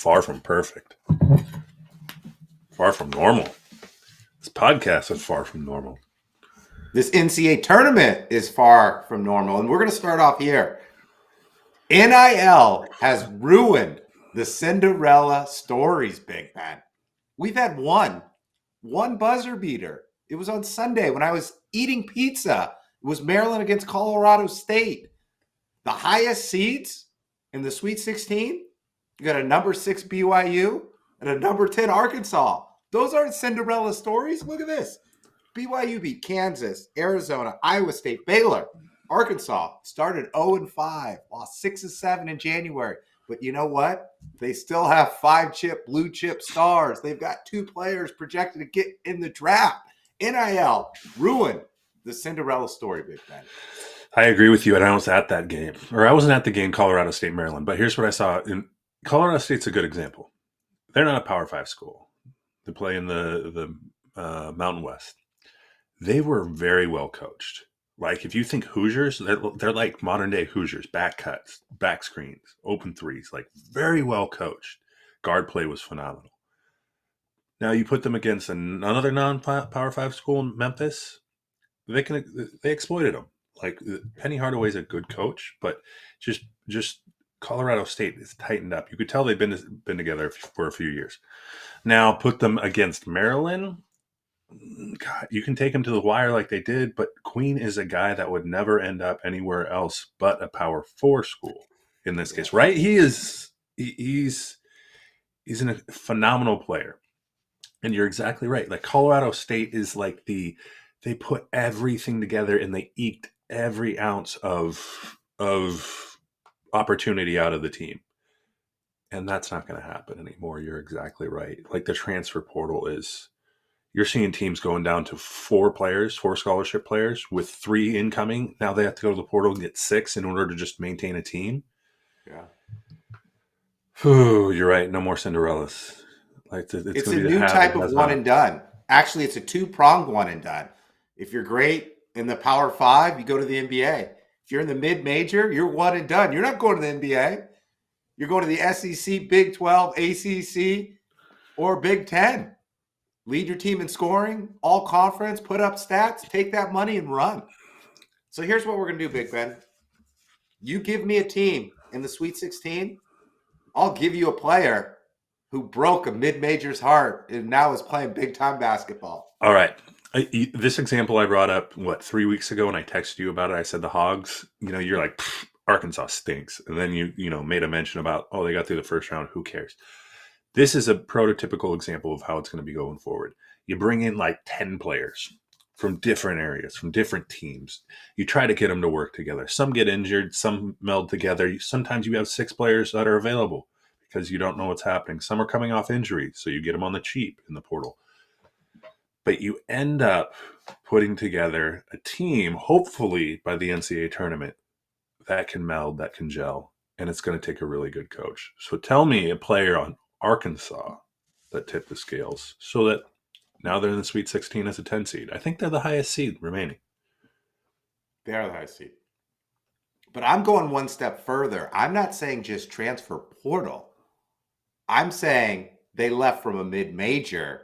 far from perfect. Far from normal. This podcast is far from normal. This NCAA tournament is far from normal. And we're going to start off here. NIL has ruined the Cinderella stories, Big Ben. We've had one buzzer beater. It was on Sunday when I was eating pizza. It was Maryland against Colorado State. The highest seeds in the Sweet 16, you got a number 6 BYU and a number 10 Arkansas. Those aren't Cinderella stories. Look at this. BYU beat Kansas, Arizona, Iowa State, Baylor. Arkansas started 0-5, lost 6-7 in January. But you know what? They still have 5-chip, blue-chip stars. They've got 2 players projected to get in the draft. NIL ruined the Cinderella story, Big Ben. I agree with you, and I was at that game. Or I wasn't at the game, Colorado State, Maryland. But here's what I saw. Colorado State's a good example. They're not a Power 5 school. They play in the Mountain West. They were very well coached. Like, if you think Hoosiers, they're like modern-day Hoosiers. Back cuts, back screens, open threes. Like, very well coached. Guard play was phenomenal. Now, you put them against another non-Power 5 school in Memphis, they exploited them. Like, Penny Hardaway's a good coach, but just Colorado State is tightened up. You could tell they've been together for a few years. Now, put them against Maryland. God, you can take him to the wire like they did, but Queen is a guy that would never end up anywhere else but a Power 4 school in this case, right? He's a phenomenal player. And you're exactly right. Like, Colorado State is like they put everything together and they eked every ounce of opportunity out of the team. And that's not going to happen anymore. You're exactly right. Like, the transfer portal you're seeing teams going down to 4 scholarship players with 3 incoming. Now they have to go to the portal and get 6 in order to just maintain a team. Yeah. You're right. No more Cinderellas. Like, it's a new type of one and done. Actually, it's a 2-pronged one and done. If you're great in the Power 5, you go to the NBA. If you're in the mid-major, you're one and done. You're not going to the NBA. You're going to the SEC, Big 12, ACC, or Big 10. Lead your team in scoring, all conference, put up stats, take that money and run. So here's what we're going to do, Big Ben. You give me a team in the Sweet 16, I'll give you a player who broke a mid-major's heart and now is playing big-time basketball. All right. This example I brought up, 3 weeks ago when I texted you about it, I said the Hogs, you're like, Arkansas stinks. And then you made a mention about, they got through the first round. Who cares? This is a prototypical example of how it's going to be going forward. You bring in like 10 players from different areas, from different teams. You try to get them to work together. Some get injured, some meld together. Sometimes you have 6 players that are available because you don't know what's happening. Some are coming off injury, so you get them on the cheap in the portal. But you end up putting together a team, hopefully by the NCAA tournament, that can meld, that can gel, and it's going to take a really good coach. So tell me a player on Arkansas that tipped the scales so that now they're in the Sweet 16 as a 10 seed. I think they're the highest seed remaining. They are the highest seed. But I'm going one step further. I'm not saying just transfer portal. I'm saying they left from a mid-major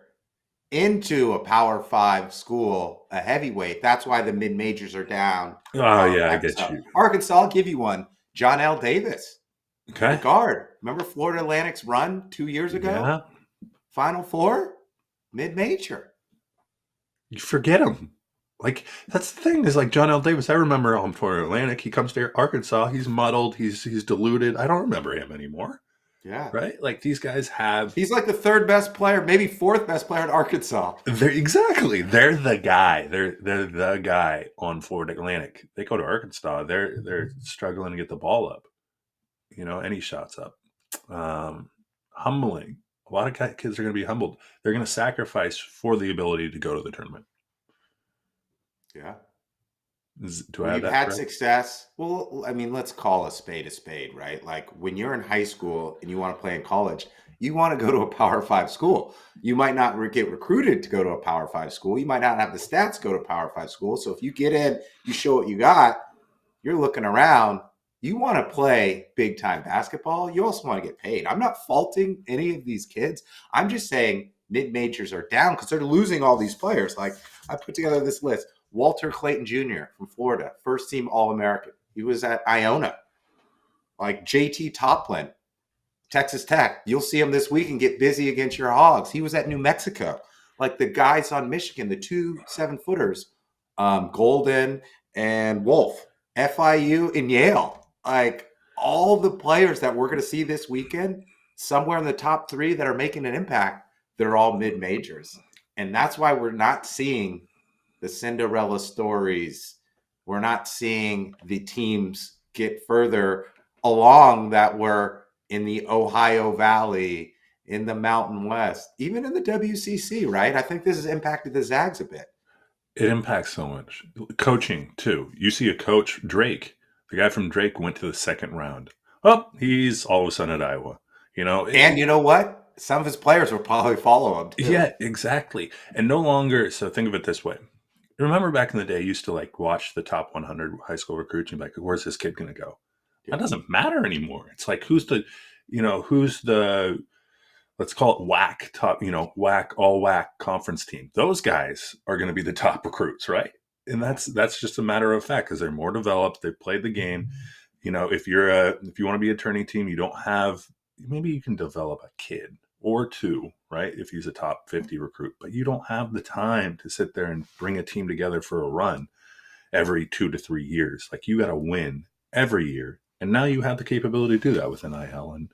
into a Power 5 school, a heavyweight. That's why the mid-majors are down. Oh, yeah, I get you. Arkansas, I'll give you one. John L. Davis. Okay. The guard. Remember Florida Atlantic's run 2 years ago? Yeah. Final 4? Mid-major. You forget him. Like, that's the thing, is like John L. Davis. I remember him Florida Atlantic. He comes to Arkansas. He's muddled. He's diluted. I don't remember him anymore. Yeah. Right? Like, these guys have... He's like the 3rd best player, maybe 4th best player in Arkansas. Exactly. They're the guy. They're the guy on Florida Atlantic. They go to Arkansas. They're struggling to get the ball up. Any shots up. Humbling. A lot of kids are going to be humbled. They're going to sacrifice for the ability to go to the tournament. Yeah. Do I have that had correct? Success. Well, I mean, let's call a spade, right? Like, when you're in high school and you want to play in college, you want to go to a Power 5 school. You might not get recruited to go to a Power 5 school. You might not have the stats to go to a Power 5 school. So if you get in, you show what you got, you're looking around. You want to play big time basketball. You also want to get paid. I'm not faulting any of these kids. I'm just saying mid majors are down because they're losing all these players. Like I put together this list. Walter Clayton Jr. from Florida, first team All American. He was at Iona. Like JT Toplin, Texas Tech. You'll see him this week and get busy against your Hogs. He was at New Mexico. Like the guys on Michigan, the two 7-footers, Golden and Wolf, FIU and Yale. Like all the players that we're going to see this weekend, somewhere in the top 3 that are making an impact, they're all mid majors. And that's why we're not seeing the Cinderella stories. We're not seeing the teams get further along that were in the Ohio Valley, in the Mountain West, even in the WCC, right? I think this has impacted the Zags a bit. It impacts so much. Coaching, too. You see a coach, Drake. The guy from Drake went to the second round. Oh, he's all of a sudden at Iowa. And you know what? Some of his players will probably follow him too. Yeah, exactly. And no longer, so think of it this way. Remember back in the day, I used to like watch the top 100 high school recruits and be like, where's this kid going to go? That doesn't matter anymore. It's like, who's the, let's call it WAC top, WAC, all WAC conference team. Those guys are going to be the top recruits, right? And that's just a matter of fact because they're more developed. They've played the game. If you want to be a turning team, you don't have, maybe you can develop a kid or two, right? If he's a top 50 recruit, but you don't have the time to sit there and bring a team together for a run every 2 to 3 years. Like you got to win every year. And now you have the capability to do that with NIL and,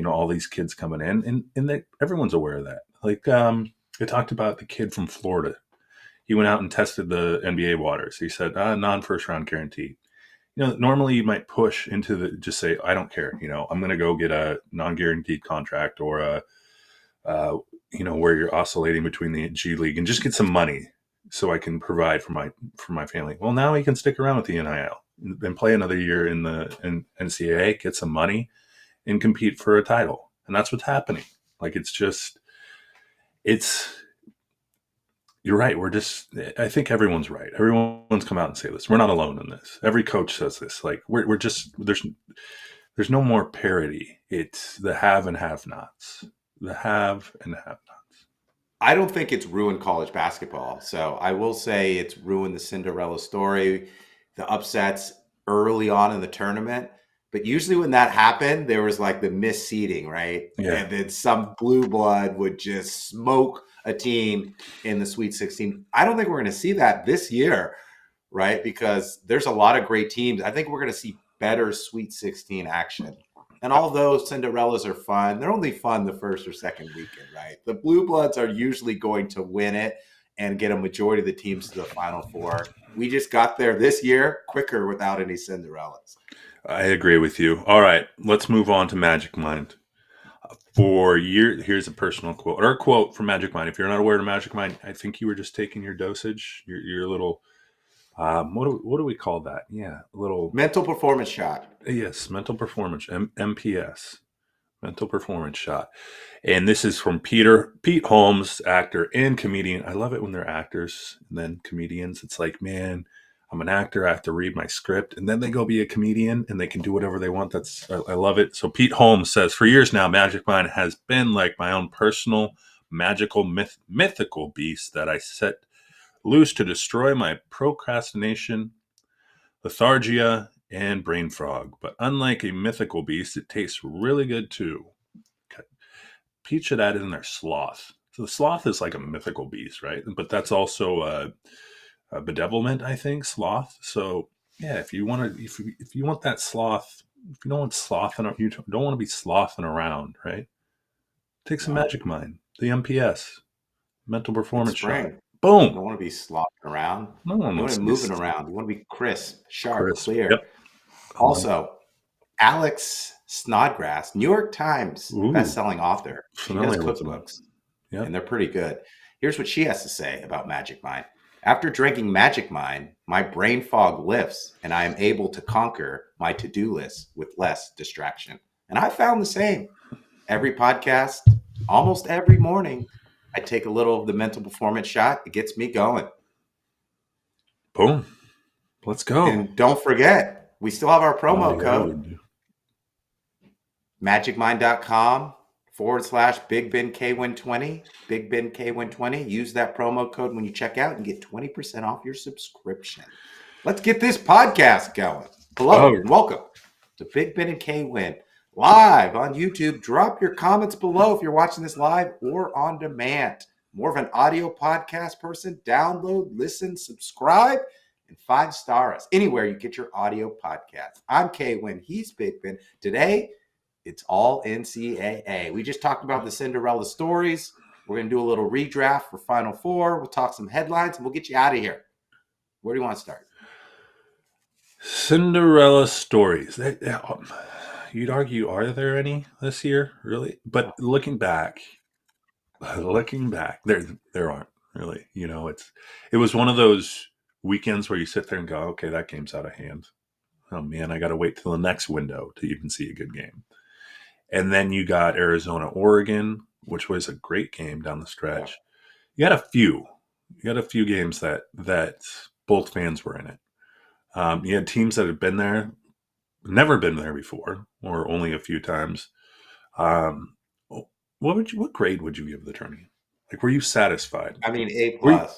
all these kids coming in and everyone's aware of that. Like, I talked about the kid from Florida. He went out and tested the NBA waters. He said, non-first round guarantee. Normally you might push into just say, I don't care. I'm going to go get a non-guaranteed contract or where you're oscillating between the G League and just get some money so I can provide for my family. Well, now he can stick around with the NIL and play another year in NCAA, get some money and compete for a title. And that's what's happening. Like, you're right. I think everyone's right. Everyone's come out and say this. We're not alone in this. Every coach says this. Like we're just, there's no more parity. It's the have and have nots. The have and have nots. I don't think it's ruined college basketball. So I will say it's ruined the Cinderella story, the upsets early on in the tournament. But usually when that happened, there was like the misseeding, right? Yeah. And then some blue blood would just smoke a team in the Sweet 16. I don't think we're going to see that this year, right? Because there's a lot of great teams. I think we're going to see better Sweet 16 action. And although Cinderellas are fun, they're only fun the first or second weekend, right? The Blue Bloods are usually going to win it and get a majority of the teams to the Final Four. We just got there this year quicker without any Cinderellas. I agree with you. All right, let's move on to Magic Mind. Here's a personal quote or a quote from Magic Mind. If you're not aware of Magic Mind, I think you were just taking your dosage, your little, what do we call that? Yeah, a little mental performance shot. Yes, mental performance, MPS, mental performance shot. And this is from Pete Holmes, actor and comedian. I love it when they're actors and then comedians. It's like, man, I'm an actor. I have to read my script, and then they go be a comedian, and they can do whatever they want. I love it. So Pete Holmes says, for years now, Magic Mind has been like my own personal, magical, mythical beast that I set loose to destroy my procrastination, lethargia, and brain fog. But unlike a mythical beast, it tastes really good too. Pete should add in there sloth. So the sloth is like a mythical beast, right? But that's also a bedevilment, I think, sloth. So yeah, if you want that sloth, if you don't want slothing, you don't want to be slothing around, right? Take some Magic Mind, the MPS, mental performance shot. Boom. You don't want to be slothing around. No one you want wants to be moving around. You want to be crisp, sharp, clear. Yep. Also, Alex Snodgrass, New York Times best-selling author. She does cookbooks, and they're pretty good. Here's what she has to say about Magic Mind. After drinking Magic Mind, my brain fog lifts, and I am able to conquer my to-do list with less distraction. And I found the same. Every podcast, almost every morning, I take a little of the mental performance shot. It gets me going. Boom. Let's go. And don't forget, We still have our promo Yeah, code, we do. magicmind.com/Big Ben K Winn 20. Big Ben K Winn 20. Use that promo code when you check out and get 20% off your subscription. Let's get this podcast going. Hello and welcome to Big Ben and K Winn live on YouTube. Drop your comments below if you're watching this live or on demand. More of an audio podcast person, download, listen, subscribe, and 5-star us anywhere you get your audio podcast. I'm K Winn. He's Big Ben. Today, it's all NCAA. We just talked about the Cinderella stories. We're going to do a little redraft for Final Four. We'll talk some headlines, and we'll get you out of here. Where do you want to start? Cinderella stories. You'd argue, are there any this year, really? But looking back, there aren't really. You know, it was one of those weekends where you sit there and go, okay, that game's out of hand. Oh man, I got to wait till the next window to even see a good game. And then you got Arizona, Oregon, which was a great game down the stretch. You had a few games that both fans were in it. You had teams that had been there, never been there before, or only a few times. What grade would you give the tourney? Like, were you satisfied? I mean, A+. Were you,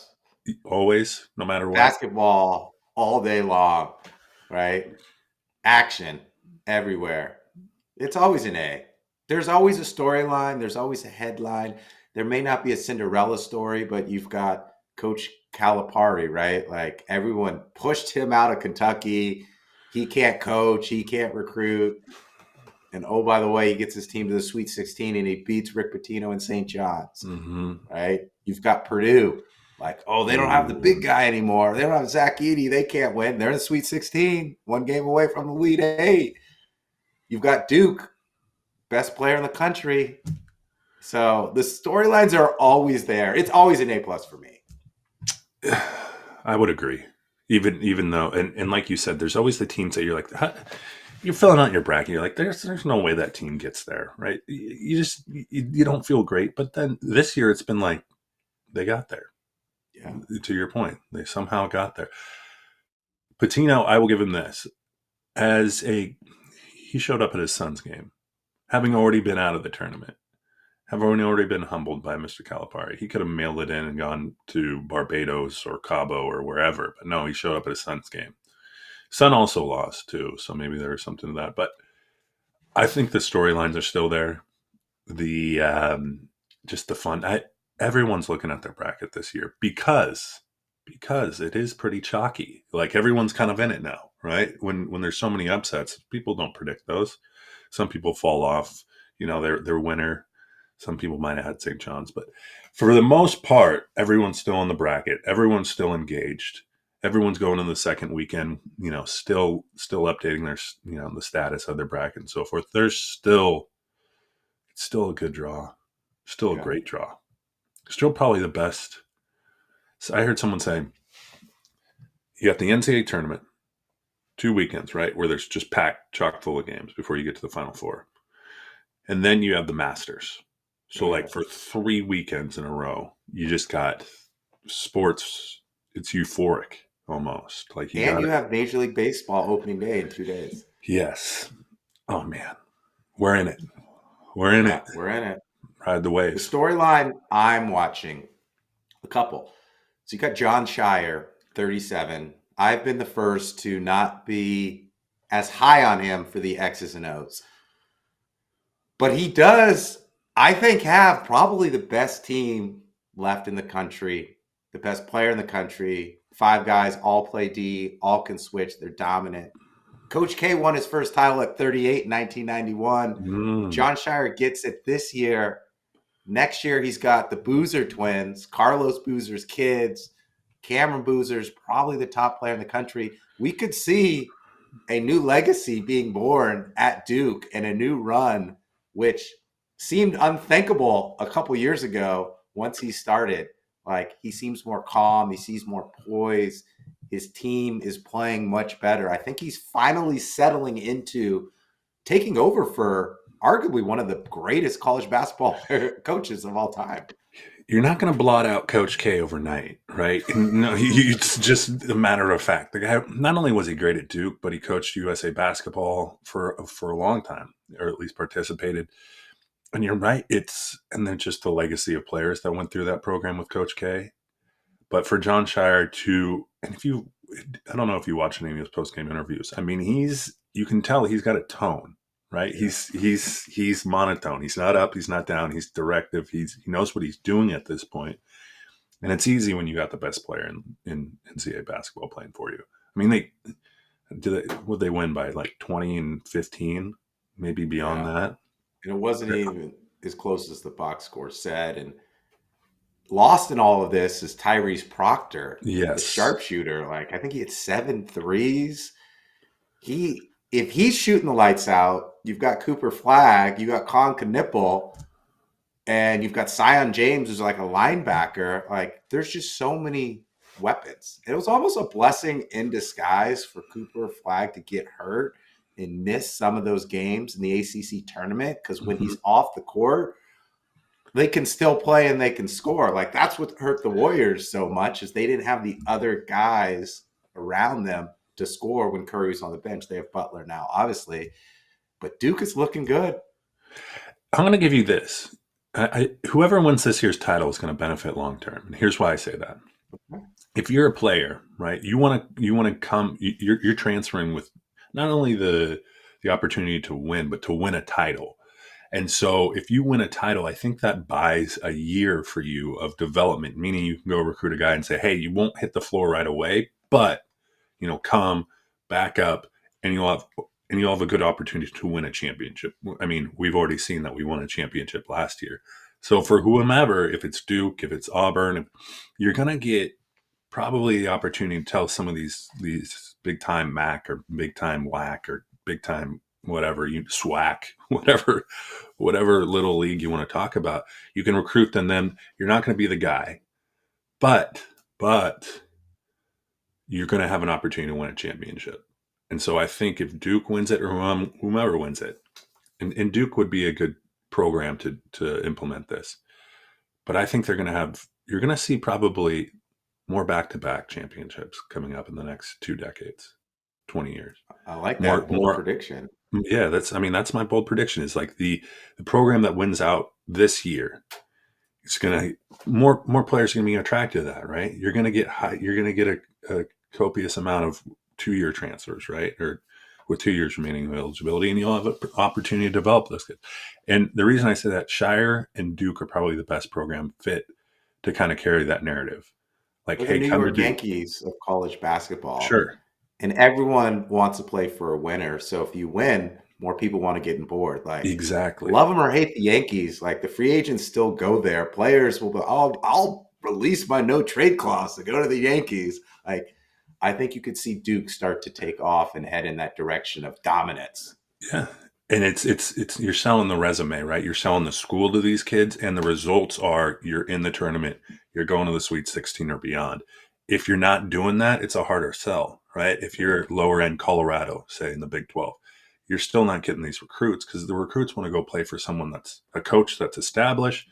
always, no matter what? Basketball all day long, right? Action everywhere. It's always an A. There's always a storyline. There's always a headline. There may not be a Cinderella story, but you've got Coach Calipari, right? Like, everyone pushed him out of Kentucky. He can't coach. He can't recruit. And oh, by the way, he gets his team to the Sweet 16 and he beats Rick Pitino and St. John's, right? You've got Purdue. Like, oh, they don't have the big guy anymore. They don't have Zach Edey. They can't win. They're in the Sweet 16, one game away from the Elite Eight. You've got Duke, best player in the country. So the storylines are always there. It's always an A+ for me. I would agree. Even though, and like you said, there's always the teams that you're like, you're filling out your bracket. You're like, there's no way that team gets there, right? You don't feel great. But then this year, it's been like, they got there. Yeah. To your point, they somehow got there. Pitino, I will give him this. He showed up at his son's game, having already been out of the tournament, having already been humbled by Mr. Calipari. He could have mailed it in and gone to Barbados or Cabo or wherever, but no, he showed up at his son's game. Son also lost too, so maybe there was something to that. But I think the storylines are still there. Just the fun. Everyone's looking at their bracket this year because it is pretty chalky. Like, everyone's kind of in it now, right? When there's so many upsets, people don't predict those. Some people fall off. You know, their winner. Some people might have had St. John's, but for the most part, everyone's still in the bracket. Everyone's still engaged. Everyone's going in the second weekend, you know, still updating their, you know, the status of their bracket and so forth. It's still a good draw, still a great draw, still probably the best. So I heard someone say, you got the NCAA tournament, 2 weekends, right, where there's just packed chock full of games before you get to the Final Four, and then you have the Masters. So like for 3 weekends in a row, you just got sports. It's euphoric. Almost like you have Major League Baseball opening day in 2 days. Yes. Oh man, we're in it. We're in it. Ride the waves. The storyline I'm watching, a couple. So you got John Shire, 37. I've been the first to not be as high on him for the X's and O's, but he does, I think, have probably the best team left in the country, the best player in the country. 5 guys, all play D, all can switch. They're dominant. Coach K won his first title at 38 in 1991. John Shire gets it this year. Next year, he's got the Boozer twins, Carlos Boozer's kids, Cameron Boozer's probably the top player in the country. We could see a new legacy being born at Duke and a new run, which seemed unthinkable a couple years ago once he started. Like, he seems more calm. He seems more poised. His team is playing much better. I think he's finally settling into taking over for arguably one of the greatest college basketball coaches of all time. you're not going to blot out Coach K overnight, right? No, it's just a matter of fact. The guy, not only was he great at Duke, but he coached USA basketball for a long time, or at least participated. And you're right. And then just the legacy of players that went through that program with Coach K. But for John Shire to, and I don't know if you watch any of his post game interviews. I mean, you can tell he's got a tone, right? Yeah. He's monotone. He's not up. He's not down. He's directive. He knows what he's doing at this point. And it's easy when you got the best player in NCAA basketball playing for you. I mean, would they win by like 20 and 15, maybe beyond Yeah. that? And it wasn't even as close as the box score said. And lost in all of this is Tyrese Proctor, the Yes. sharpshooter. Like, I think he had 7 threes. If he's shooting the lights out, you've got Cooper Flagg, you got Con Knipple, and you've got Sion James, who's like a linebacker. Like, there's just so many weapons. It was almost a blessing in disguise for Cooper Flagg to get hurt and miss some of those games in the ACC tournament, because when he's off the court, they can still play and they can score. Like, that's what hurt the Warriors so much, is they didn't have the other guys around them to score when Curry was on the bench. They have Butler now, obviously, but Duke is looking good. I'm going to give you this. Whoever wins this year's title is going to benefit long term. And here's why I say that. If you're a player, right, you want to come, you're transferring with not only the opportunity to win, but to win a title. And so if you win a title, I think that buys a year for you of development, meaning you can go recruit a guy and say, hey, you won't hit the floor right away, but come back up and you'll have a good opportunity to win a championship. I mean, we've already seen that we won a championship last year. So for whomever, if it's Duke, if it's Auburn, you're going to get probably the opportunity to tell some of these big time MAC or big time WAC or big time whatever, SWAC, whatever little league you want to talk about. You can recruit them. Then you're not going to be the guy, but you're going to have an opportunity to win a championship. And so I think if Duke wins it or whomever wins it, and Duke would be a good program to implement this, but I think you're going to see probably more back-to-back championships coming up in the next 2 decades, 20 years. I like that bold prediction. Yeah, that's my bold prediction is like the program that wins out this year. It's gonna more players are gonna be attracted to that, right? You're gonna get a copious amount of 2-year transfers, right? Or with 2 years remaining of eligibility, and you'll have an opportunity to develop those kids. And the reason I say that, Shire and Duke are probably the best program fit to kind of carry that narrative. Like, We're hey, the New come to York Duke. Yankees of college basketball. Sure. And everyone wants to play for a winner. So if you win, more people want to get on board. Like, exactly. Love them or hate the Yankees. Like, the free agents still go there. Players will go, I'll release my no trade clause to go to the Yankees. Like, I think you could see Duke start to take off and head in that direction of dominance. Yeah. And it's you're selling the resume, right? You're selling the school to these kids, and the results are you're in the tournament, you're going to the Sweet 16 or beyond. If you're not doing that, it's a harder sell, right? If you're lower end Colorado, say in the Big 12, you're still not getting these recruits because the recruits want to go play for someone that's a coach that's established.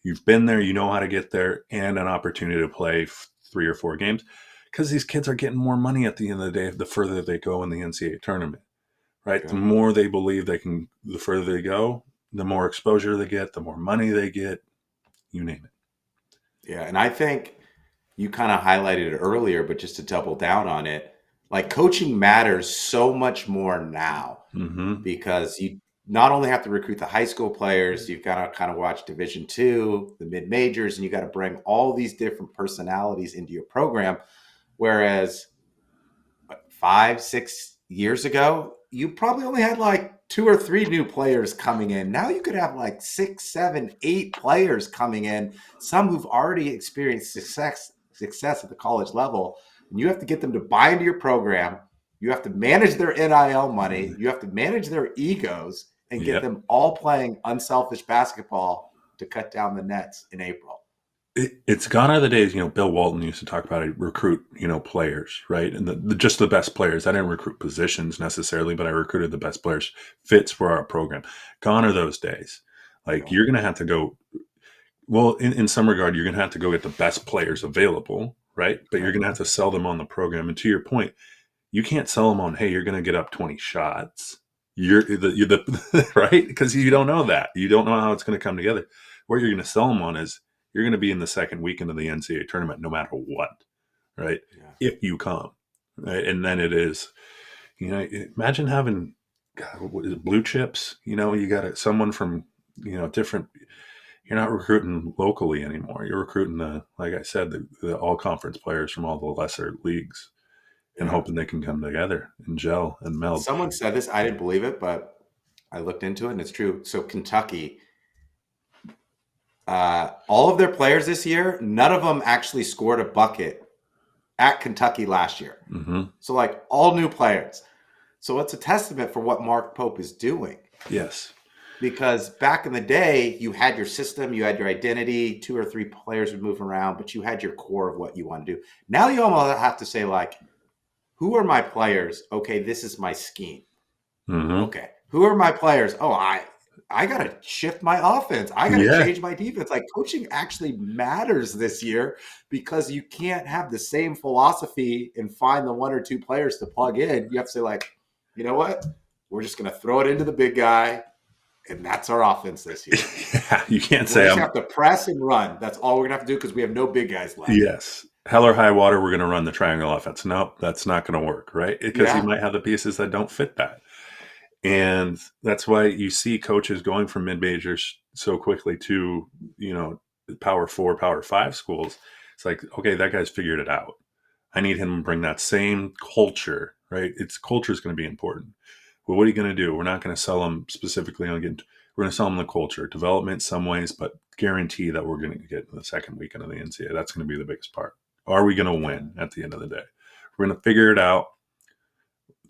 You've been there, you know how to get there, and an opportunity to play 3 or 4 games because these kids are getting more money at the end of the day the further they go in the NCAA tournament. Right. The more they believe they can, the further they go, the more exposure they get, the more money they get, you name it. Yeah. And I think you kind of highlighted it earlier, but just to double down on it, like, coaching matters so much more now because you not only have to recruit the high school players, you've got to kind of watch Division II, the mid majors, and you got to bring all these different personalities into your program. Whereas 5, 6 years ago, you probably only had like 2 or 3 new players coming in. Now you could have like 6, 7, 8 players coming in, some who've already experienced success at the college level. And you have to get them to buy into your program. You have to manage their NIL money. You have to manage their egos and get them all playing unselfish basketball to cut down the nets in April. It's gone are the days, Bill Walton used to talk about it, recruit, players, right? And just the best players. I didn't recruit positions necessarily, but I recruited the best players, fits for our program. Gone are those days. Like, you're going to have to go Well, in some regard, you're going to have to go get the best players available, right? But you're Right. going to have to sell them on the program. And to your point, you can't sell them on, hey, you're going to get up 20 shots. You're the right, because you don't know that. You don't know how it's going to come together. What you're going to sell them on is you're going to be in the second weekend of the NCAA tournament, no matter what, right? Yeah. If you come, right, and then it is, imagine having, God, what is it, blue chips. You got someone from different. You're not recruiting locally anymore. You're recruiting like I said, the all conference players from all the lesser leagues, and Yeah. hoping they can come together and gel and meld. Someone said this. I didn't believe it, but I looked into it and it's true. So Kentucky, all of their players this year, none of them actually scored a bucket at Kentucky last year. Mm-hmm. So like all new players. So it's a testament for what Mark Pope is doing. Yes. Because back in the day, you had your system, you had your identity, 2 or 3 players would move around, but you had your core of what you want to do. Now you almost have to say, like, who are my players? Okay, this is my scheme. Mm-hmm. Okay, who are my players? Oh, I got to shift my offense. I got to Yeah. change my defense. Like, coaching actually matters this year because you can't have the same philosophy and find the 1 or 2 players to plug in. You have to say, like, you know what? We're just going to throw it into the big guy. And that's our offense this year. Yeah, you can't We're say just gonna have to press and run. That's all we're gonna have to do because we have no big guys left. yes. Hell or high water, we're going to run the triangle offense. Nope, that's not going to work, right? Because you Yeah. might have the pieces that don't fit that. And that's why you see coaches going from mid majors so quickly to, power 4, power 5 schools. It's like, okay, that guy's figured it out. I need him to bring that same culture, right? Culture is going to be important. Well, what are you going to do? We're not going to sell them specifically on getting, we're going to sell them the culture, development some ways, but guarantee that we're going to get in the second weekend of the NCAA. That's going to be the biggest part. Are we going to Yeah. win at the end of the day? We're going to figure it out.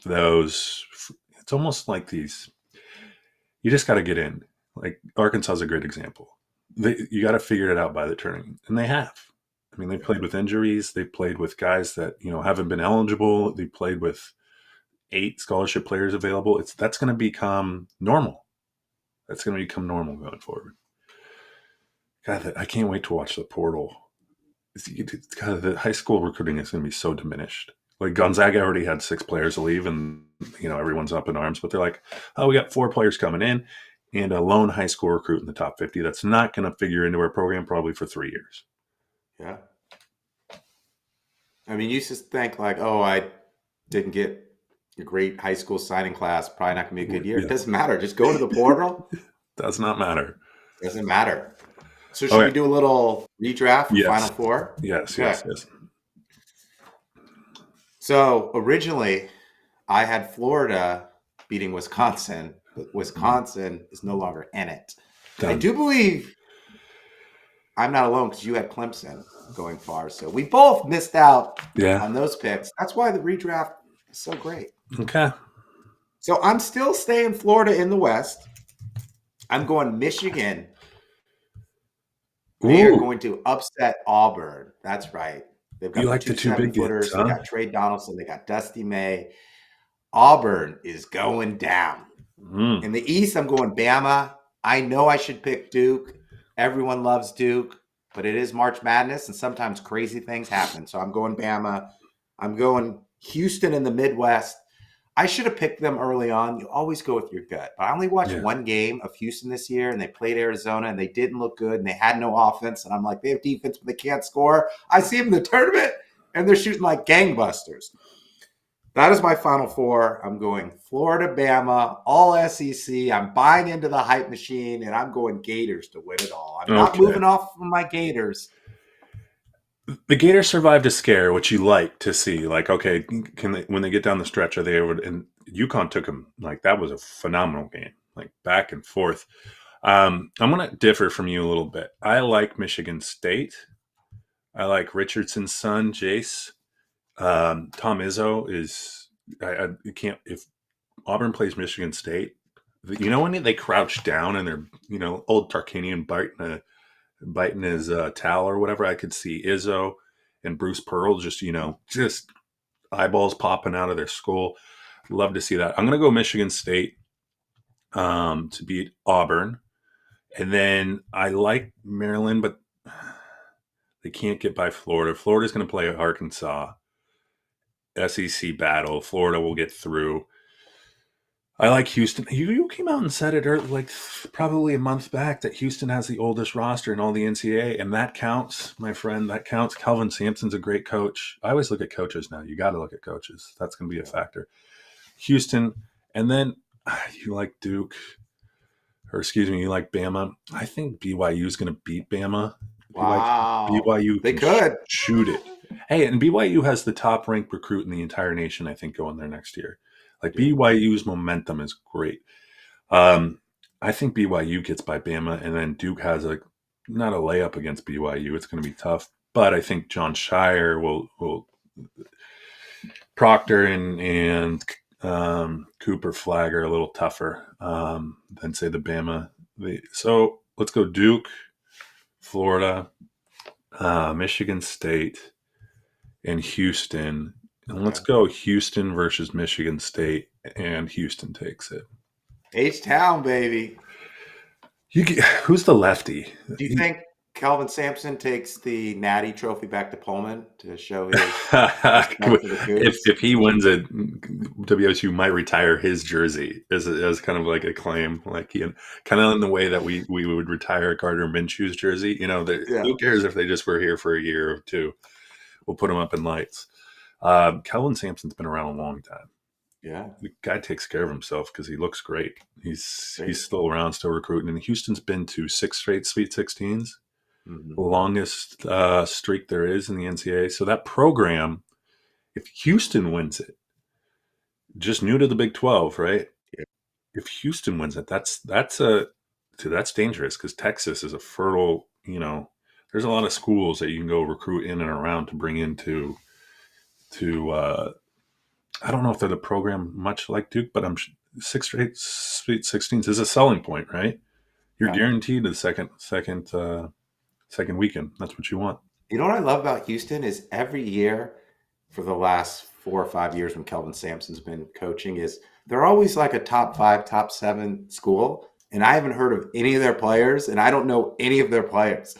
It's almost like these, you just got to get in. Like Arkansas is a great example. You got to figure it out by the tournament, and they have. I mean, they played with injuries. They played with guys that haven't been eligible. They played with 8 scholarship players available. That's going to become normal. That's going to become normal going forward. God, I can't wait to watch the portal. God, the high school recruiting is going to be so diminished. Like Gonzaga already had 6 players leave, and everyone's up in arms. But they're like, "Oh, we got 4 players coming in, and a lone high school recruit in the top 50." That's not going to figure into our program probably for 3 years. Yeah. I mean, you just think like, oh, I didn't get a great high school signing class. Probably not gonna be a good year. It Yeah, doesn't matter. Just go to the portal. does not matter. Doesn't matter. So should we Okay. do a little redraft for Final Yes. Four? Yes. Okay. Yes. Yes. So originally, I had Florida beating Wisconsin, but Wisconsin is no longer in it. I Done. do believe I'm not alone because you had Clemson going far. So we both missed out Yeah. on those picks. That's why the redraft is so great. Okay. So I'm still staying Florida in the West. I'm going Michigan. They are Ooh, going to upset Auburn. That's right. They've you got the like the two 2 big games, 7-footers. They huh? got Trey Donaldson. They got Dusty May. Auburn is going down. Mm. In the East, I'm going Bama. I know I should pick Duke. Everyone loves Duke, but it is March Madness, and sometimes crazy things happen. So I'm going Bama. I'm going Houston in the Midwest. I should have picked them early on. You always go with your gut. But I only watched Yeah. one game of Houston this year, and they played Arizona, and they didn't look good, and they had no offense. And I'm like, they have defense, but they can't score. I see them in the tournament, and they're shooting like gangbusters. That is my Final Four. I'm going Florida, Bama, all SEC. I'm buying into the hype machine, and I'm going Gators to win it all. I'm not Okay. moving off from my Gators. The Gators survived a scare, which you like to see. Like, okay, can they, when they get down the stretch, are they able to, and UConn took them, like, that was a phenomenal game, like, back and forth. I'm going to differ from you a little bit. I like Michigan State. I like Richardson's son, Jace. Tom Izzo is, I can't, if Auburn plays Michigan State, when they crouch down and they're, old Tarkanian biting his towel or whatever, I could see Izzo and Bruce Pearl just eyeballs popping out of their skull. Love to see that. I'm going to go Michigan State to beat Auburn. And then I like Maryland, but they can't get by Florida. Florida's going to play Arkansas. SEC battle. Florida will get through. I like Houston. You came out and said it like probably a month back that Houston has the oldest roster in all the NCAA, and that counts, my friend. That counts. Kelvin Sampson's a great coach. I always look at coaches now. You got to look at coaches. That's going to be a factor. Houston, and then you like Duke, or excuse me, you like Bama. I think BYU is going to beat Bama. Wow. BYU They can could. shoot it. Hey, and BYU has the top ranked recruit in the entire nation, I think, going there next year. Like Do. BYU's momentum is great. Um, I think BYU gets by Bama, and then Duke has a not a layup against BYU. It's going to be tough, but I think John Shire will Proctor and Cooper Flag are a little tougher than say the Bama. So let's go Duke, Florida, Michigan State, and Houston. And let's Okay. go Houston versus Michigan State, and Houston takes it. H-Town, baby. Who's the lefty? Do you think Kelvin Sampson takes the Natty Trophy back to Pullman to show his respect for the Cougs? If he wins it, WSU might retire his jersey as kind of like a claim, like kind of in the way that we would retire Gardner Minshew's jersey. Yeah. Who cares if they just were here for a year or two? We'll put them up in lights. Kelvin Sampson's been around a long time. Yeah. The guy takes care of himself because he looks great. He's Great. still around, still recruiting. And Houston's been to 6 straight Sweet 16s, Mm-hmm. the longest streak there is in the NCAA. So that program, if Houston wins it, just new to the Big 12, right? Yeah. If Houston wins it, that's dangerous because Texas is a fertile. There's a lot of schools that you can go recruit in and around to bring into to. I don't know if they're the program much like Duke, but 6 straight Sweet 16s is a selling point, right? You're Yeah. guaranteed the second weekend. That's what you want. You know what I love about Houston is every year for the last 4 or 5 years when Kelvin Sampson's been coaching is they're always like a top 5, top 7 school. And I haven't heard of any of their players and I don't know any of their players,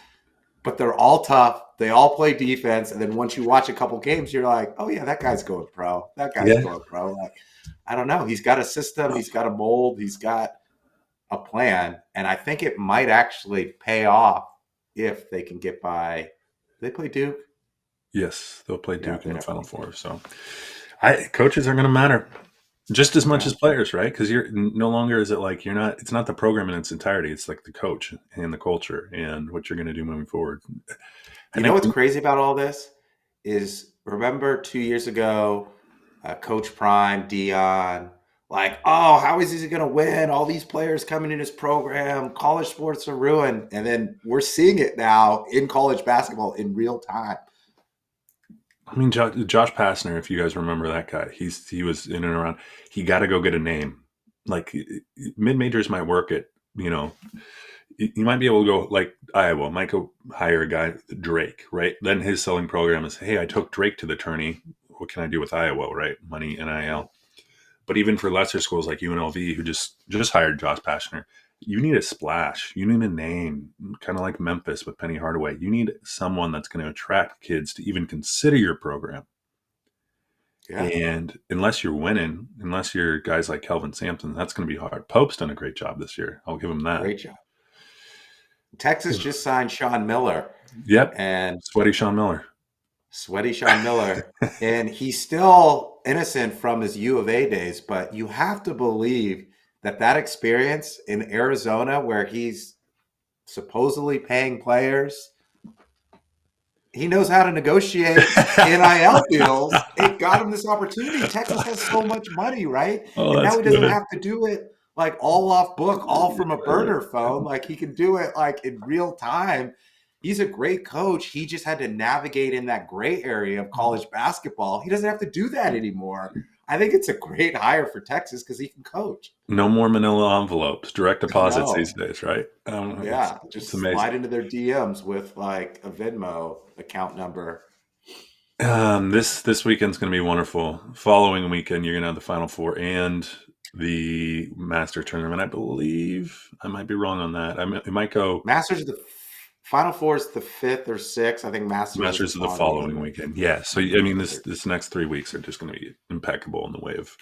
but they're all tough. They all play defense. And then once you watch a couple games, you're like, oh yeah, that guy's going pro. That guy's Yeah. going pro. Like, I don't know. He's got a system. He's got a mold. He's got a plan. And I think it might actually pay off if they can get by. They play Duke. Yes, they'll play Yeah, Duke they in the Final definitely do. Four. So, coaches are going to matter just as much Yeah. as players, right? Because you're no longer is it like you're not. It's not the program in its entirety. It's like the coach and the culture and what you're going to do moving forward. I You know think. what's crazy about all this is remember 2 years ago, Coach Prime, Dion, like, oh, how is he going to win? All these players coming in his program, college sports are ruined. And then we're seeing it now in college basketball in real time. I mean, Josh Pastner, if you guys remember that guy, he was in and around. He got to go get a name. Like mid majors might work it. You might be able to go like Iowa, might go hire a guy, Drake, right? Then his selling program is, hey, I took Drake to the tourney. What can I do with Iowa, right? Money, Yeah. NIL. But even for lesser schools like UNLV, who just hired Josh Pastner, you need a splash. You need a name, kind of like Memphis with Penny Hardaway. You need someone that's going to attract kids to even consider your program. Yeah. And unless you're winning, unless you're guys like Kelvin Sampson, that's going to be hard. Pope's done a great job this year. I'll give him that. Great job. Texas just signed Sean Miller Yep. and Sweaty Sean Miller. sweaty Sean Miller. And he's still innocent from his U of A days, but you have to believe that experience in Arizona where he's supposedly paying players, he knows how to negotiate NIL deals. It got him this opportunity. Texas has so much money, right? Oh, And that's now he doesn't good. have to do it like all off book, all from a burner phone. Like he can do it like in real time. He's a great coach. He just had to navigate in that gray area of college basketball. He doesn't have to do that anymore. I think it's a great hire for Texas because he can coach. No more manila envelopes, direct deposits these No. days, right? Yeah. It's Just amazing. slide into their DMs with like a Venmo account number. This weekend's going to be wonderful. Following weekend, you're going to have the Final Four and the Master Tournament, I believe. I might be wrong on that. It might go Masters of the Final Four is the 5th or 6th. I think Masters is the Masters of the following following weekend. weekend. Yeah. So I mean, Or this next 3 weeks are just going to be impeccable in the way of.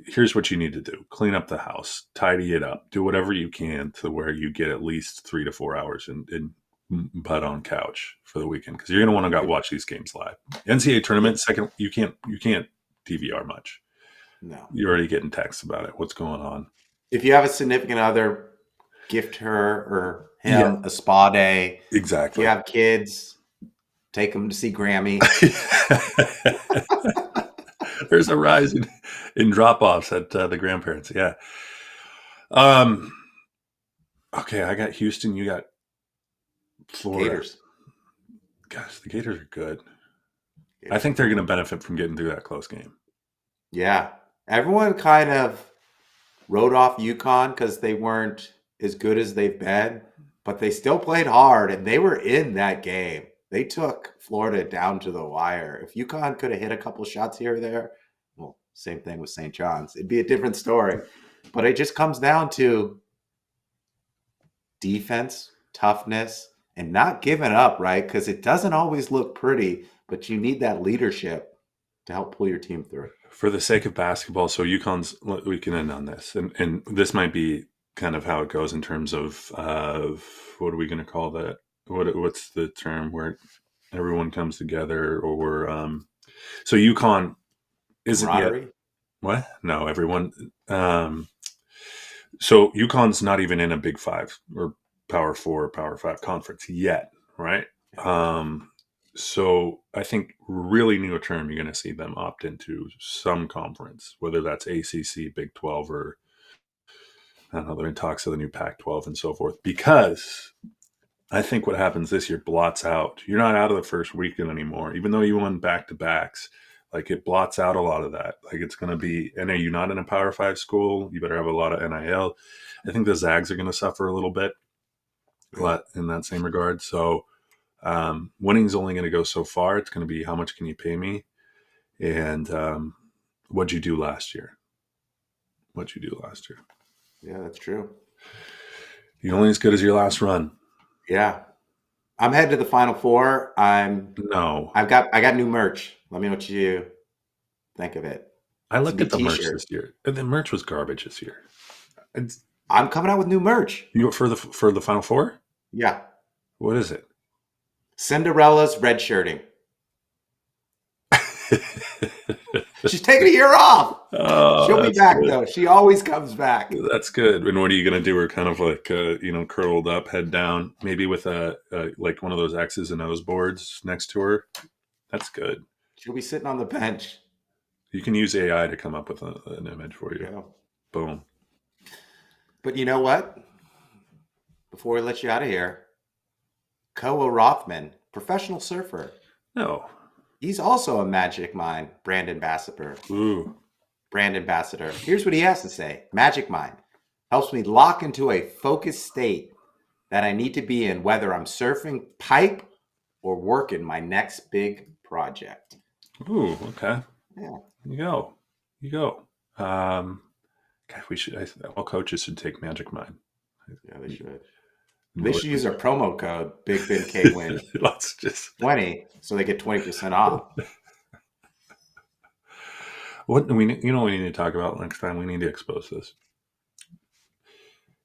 Here's what you need to do: clean up the house, tidy it up, do whatever you can to where you get at least 3 to 4 hours in butt on couch for the weekend, because you're going to want to if, watch these games live. NCAA yeah, tournament second, you can't DVR much. no. You're already getting texts about it. What's going on? If you have a significant other, gift her or Yeah, him a spa day. If you exactly. have kids, take them to see Grammy. There's a rise in drop offs at the grandparents. Yeah. Um. Okay, I got Houston. You got Florida. Gators. Gosh, the Gators are good. I Gators are think they're going good. to benefit from getting through that close game. Yeah. Everyone kind of wrote off UConn because they weren't as good as they've been, but they still played hard and they were in that game. They took Florida down to the wire. If UConn could have hit a couple shots here or there, well, same thing with St. John's. It'd be a different story. But it just comes down to defense, toughness, and not giving up, right? Because it doesn't always look pretty, but you need that leadership to help pull your team through. For the sake of basketball, so UConn's, we can end on this, and this might be kind of how it goes in terms of what are we going to call that? What's the term where everyone comes together, or so UConn isn't yet Camaraderie. what? No, everyone. So UConn's not even in a Big Five or Power Four or Power Five conference yet, right? Um, so I think really near term, you're going to see them opt into some conference, whether that's ACC, Big 12, or I don't know, they're in talks of the new Pac 12 and so forth. Because I think what happens this year blots out. You're not out of the first weekend anymore, even though you won back to backs. Like it blots out a lot of that. Like it's going to be, and are you not in a Power Five school? You better have a lot of NIL. I think the Zags are going to suffer a little bit Yeah. in that same regard. So winning is only going to go so far. It's going to be how much can you pay me, and what'd you do last year? What'd you do last year? Yeah, that's true. You're only as good as your last run. Yeah. I'm headed to the Final Four. No, I got new merch. Let me know what you think of it. I It's gonna looked be at the merch t-shirt. this year. The merch was garbage this year. It's, I'm coming out with new merch. you for the Final Four? Yeah. What is it? Cinderella's red shirting. She's taking a year off. Oh, She'll be that's back good. though. She always comes back. That's good. And what are you going to do? Her kind of like curled up, head down, maybe with a like one of those X's and O's boards next to her. That's good. She'll be sitting on the bench. You can use AI to come up with an image for you. Yeah. Boom. But you know what? Before we let you out of here, Koa Rothman, professional surfer. No. He's also a Magic Mind brand ambassador. Ooh. Brand ambassador. Here's what he has to say. Magic Mind helps me lock into a focused state that I need to be in, whether I'm surfing pipe or working my next big project. Ooh. Okay. Yeah. You go. You go. God, we should. All coaches should take Magic Mind. Yeah, they should. They should use our promo code Big Ben K Winn Let's just 20 so they get 20% off. what we we need to talk about next time. We need to expose this.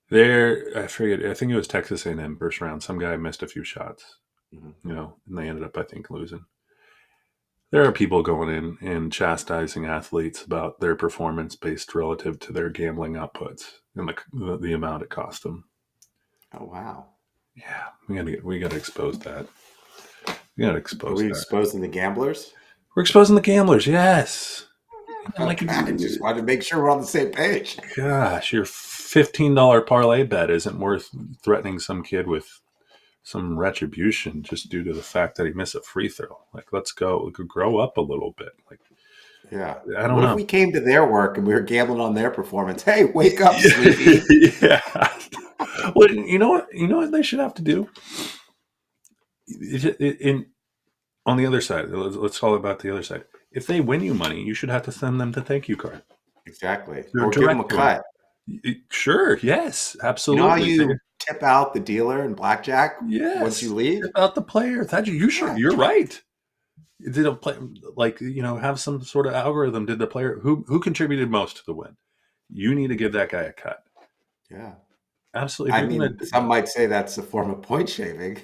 There, I forget. I think it was Texas A&M first round. Some guy missed a few shots, Mm-hmm. and they ended up, I think, losing. There are people going in and chastising athletes about their performance based relative to their gambling outputs and the amount it cost them. Oh, wow. Yeah, we gotta expose that. We gotta Are expose we that. exposing the gamblers? We're exposing the gamblers. Yes. Like, Okay, I just wanted to make sure we're on the same page. gosh, your $15 parlay bet isn't worth threatening some kid with some retribution just due to the fact that he missed a free throw. Like, let's go. We could grow up a little bit. Like, Yeah. I don't What if know. we came to their work and we were gambling on their performance? Hey, wake up, sweetie. Yeah. Well, you know what? You know what they should have to do. In on the other side, let's call it about the other side. If they win you money, you should have to send them the thank you card. Exactly. They're Or give them a direct to 'em. cut. Sure, yes, You know how absolutely. you tip out the dealer in blackjack once Yes, you leave? tip out the player. That you sure Yeah, you're right. Did a play like have some sort of algorithm? Did the player who contributed most to the win? You need to give that guy a cut. yeah. Absolutely. If I you're gonna, mean, some might say that's a form of point shaving.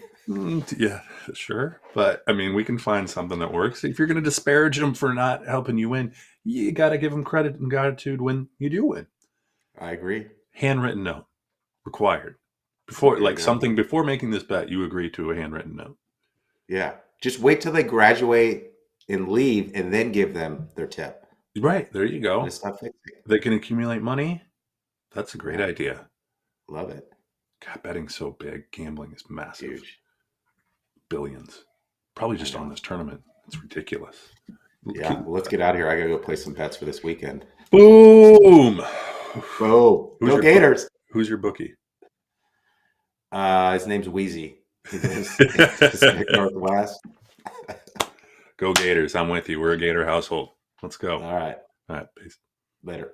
yeah, sure. But I mean, we can find something that works. If you're gonna disparage them for not helping you win, you got to give them credit and gratitude when you do win. I agree. Handwritten note required before, There you like go. something before making this bet. You agree to a handwritten note. Yeah. Just wait till they graduate and leave and then give them their tip. Right there, you And go. it's stop fixing. They can accumulate money. That's a great Yeah. idea. Love it. God, betting's so big. Gambling is massive. Huge. Billions. Probably I just on know. this tournament. It's ridiculous. Yeah. Well, let's get out of here. I got to go play some bets for this weekend. Boom. Whoa. Who's Go your book? Gators. Who's your bookie? His name's Wheezy. He lives in Pacific Northwest. Go Gators. I'm with you. We're a Gator household. Let's go. All right. All right. Peace. Later.